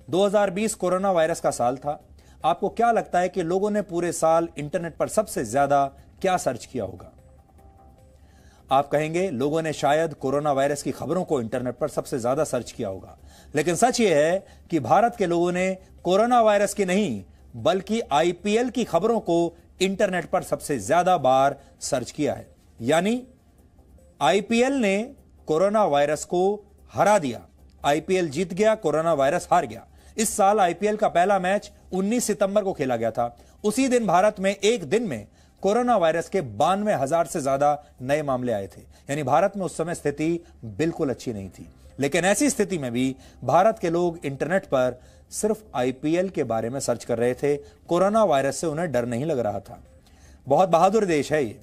2020 corona virus का साल था। आपको क्या लगता है कि लोगों ने पूरे साल इंटरनेट पर सबसे ज्यादा क्या सर्च किया होगा? आप कहेंगे लोगों ने शायद कोरोना वायरस की खबरों को इंटरनेट पर सबसे ज्यादा सर्च किया होगा, लेकिन सच यह है कि भारत के लोगों ने कोरोना वायरस की नहीं बल्कि आईपीएल की खबरों को इंटरनेट पर सबसे ज्यादा बार सर्च किया है। यानी आईपीएल ने कोरोना वायरस को हरा दिया। आईपीएल जीत गया, कोरोना वायरस हार गया। इस साल आईपीएल का पहला मैच 19 सितंबर को खेला गया था। उसी दिन भारत में एक दिन में कोरोना वायरस के 92,000 से ज्यादा नए मामले आए थे। यानी भारत में उस समय स्थिति बिल्कुल अच्छी नहीं थी। लेकिन ऐसी स्थिति में भी भारत के लोग इंटरनेट पर सिर्फ आईपीएल के बारे में सर्च कर रहे थे। कोरोना वायरस से उन्हें डर नहीं लग रहा था। बहुत बहादुर देश है ये।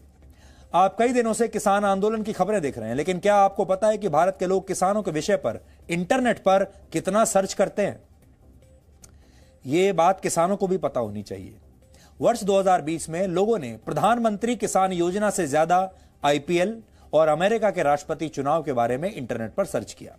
आप कई दिनों से किसान आंदोलन की खबरें देख रहे हैं, लेकिन क्या आपको पता है कि भारत के लोग किसानों के विषय पर इंटरनेट पर कितना सर्च करते हैं? यह बात किसानों को भी पता होनी चाहिए। वर्ष 2020 में लोगों ने प्रधानमंत्री किसान योजना से ज्यादा आईपीएल और अमेरिका के राष्ट्रपति चुनाव के बारे में इंटरनेट पर सर्च किया।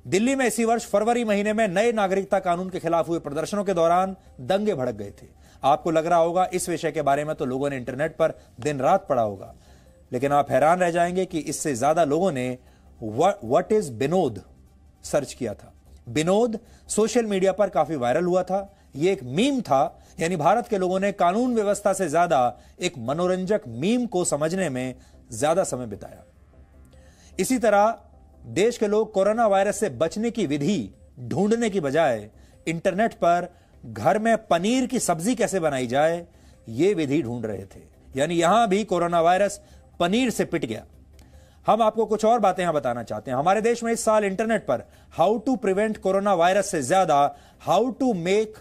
दिल्ली में इसी वर्ष फरवरी महीने में नए नागरिकता कानून के खिलाफ हुए प्रदर्शनों के दौरान दंगे भड़क गए थे। आपको लग रहा होगा इस विषय के बारे में तो लोगों ने इंटरनेट पर दिन रात पढ़ा होगा, लेकिन आप हैरान रह जाएंगे कि इससे ज्यादा लोगों ने व्हाट इज बिनोद सर्च किया था। बिनोद सोशल मीडिया पर काफी वायरल हुआ था। यह एक मीम था, यानी भारत के लोगों ने कानून व्यवस्था से ज्यादा एक मनोरंजक मीम को समझने में ज्यादा समय बिताया। इसी तरह देश के लोग कोरोना वायरस से बचने की विधि ढूंढने की बजाय इंटरनेट पर घर में पनीर की सब्जी कैसे बनाई जाए यह विधि ढूंढ रहे थे। यानी यहां भी कोरोना वायरस पनीर से पिट गया। हम आपको कुछ और बातें यहां बताना चाहते हैं। हमारे देश में इस साल इंटरनेट पर how to prevent corona virus से ज्यादा how to make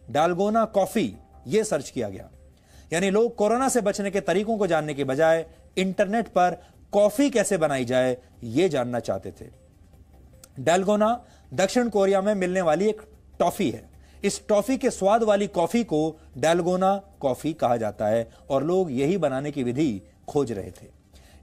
dalgona coffee यह सर्च किया गया। यानी लोग कोरोना से बचने के तरीकों को जानने के बजाय इंटरनेट पर कॉफी कैसे बनाई जाए यह जानना चाहते थे। डालगोना दक्षिण कोरिया में मिलने वाली एक टॉफी है। इस टॉफी के स्वाद वाली कॉफी को डालगोना कॉफी कहा जाता है और लोग यही बनाने की विधि खोज रहे थे।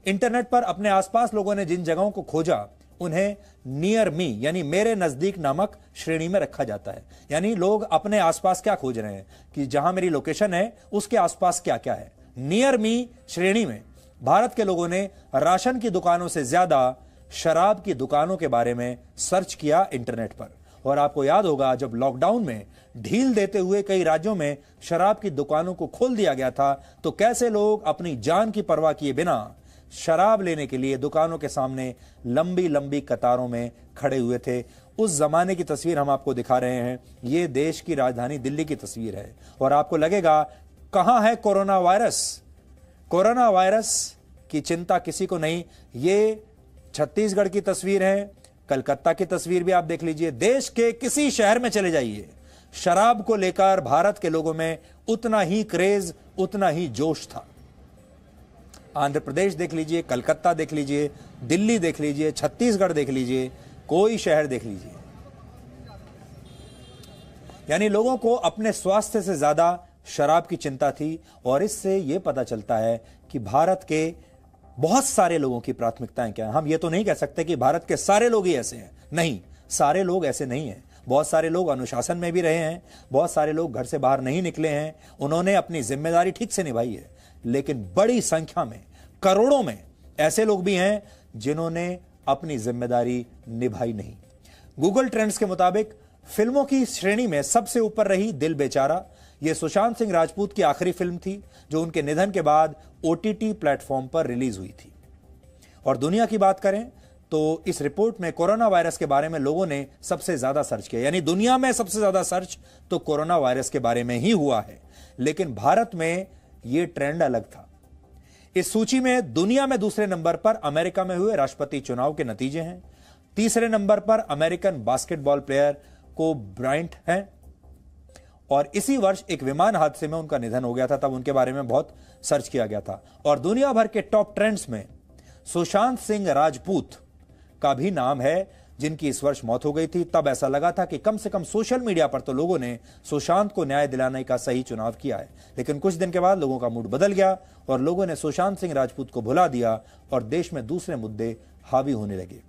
इंटरनेट पर अपने आसपास लोगों ने जिन जगहों को खोजा उन्हें नियर मी यानी मेरे नजदीक नामक श्रेणी में रखा जाता है। यानी लोग अपने आसपास क्या खोज रहे हैं कि जहां मेरी लोकेशन है उसके आसपास क्या क्या है। नियर मी श्रेणी में भारत के लोगों ने राशन की दुकानों से ज्यादा शराब की दुकानों के बारे में सर्च किया इंटरनेट पर। और आपको याद होगा जब लॉकडाउन में ढील देते हुए कई राज्यों में शराब की दुकानों को खोल दिया गया था तो कैसे लोग अपनी जान की परवाह किए बिना शराब लेने के लिए दुकानों के सामने लंबी लंबी कतारों में खड़े हुए थे। उस जमाने की तस्वीर हम आपको दिखा रहे हैं। यह देश की राजधानी दिल्ली की तस्वीर है और आपको लगेगा कहां है कोरोना वायरस। कोरोना वायरस की चिंता किसी को नहीं। ये छत्तीसगढ़ की तस्वीर है, कलकत्ता की तस्वीर भी आप देख लीजिए। देश के किसी शहर में चले जाइए, शराब को लेकर भारत के लोगों में उतना ही क्रेज, उतना ही जोश था। आंध्र प्रदेश देख लीजिए, कलकत्ता देख लीजिए, दिल्ली देख लीजिए, छत्तीसगढ़ देख लीजिए, कोई शहर देख लीजिए। यानी लोगों को अपने स्वास्थ्य से ज्यादा शराब की चिंता थी। और इससे यह पता चलता है कि भारत के बहुत सारे लोगों की प्राथमिकताएं क्या हैं। हम ये तो नहीं कह सकते कि भारत के सारे लोग ही ऐसे हैं। नहीं, सारे लोग ऐसे नहीं हैं। बहुत सारे लोग अनुशासन में भी रहे हैं, बहुत सारे लोग घर से बाहर नहीं निकले हैं, उन्होंने अपनी जिम्मेदारी ठीक से निभाई है। लेकिन बड़ी संख्या में, करोड़ों में ऐसे लोग भी हैं जिन्होंने अपनी जिम्मेदारी निभाई नहीं। गूगल ट्रेंड्स के मुताबिक फिल्मों की श्रेणी में सबसे ऊपर रही दिल बेचारा। यह सुशांत सिंह राजपूत की आखिरी फिल्म थी जो उनके निधन के बाद ओटीटी प्लेटफॉर्म पर रिलीज हुई थी। और दुनिया की बात करें तो इस रिपोर्ट में कोरोना वायरस के बारे में लोगों ने सबसे ज्यादा सर्च किया। यानी दुनिया में सबसे ज्यादा सर्च तो कोरोना वायरस के बारे में ही हुआ है। लेकिन भारत में यह ट्रेंड अलग था। इस सूची में दुनिया में दूसरे नंबर पर अमेरिका में हुए राष्ट्रपति चुनाव के नतीजे हैं। तीसरे नंबर पर American basketball player Kobe Bryant हैं। और इसी वर्ष एक विमान हादसे में उनका निधन हो गया था, तब उनके बारे में बहुत सर्च किया गया था। और दुनिया भर के टॉप ट्रेंड्स में सुशांत सिंह राजपूत का भी नाम है, जिनकी इस वर्ष मौत हो गई थी। तब ऐसा लगा था कि कम से कम सोशल मीडिया पर तो लोगों ने सुशांत को न्याय दिलाने का सही चुनाव किया है। लेकिन कुछ दिन के बाद लोगों का मूड बदल गया और लोगों ने सुशांत सिंह राजपूत को भुला दिया और देश में दूसरे मुद्दे हावी होने लगे।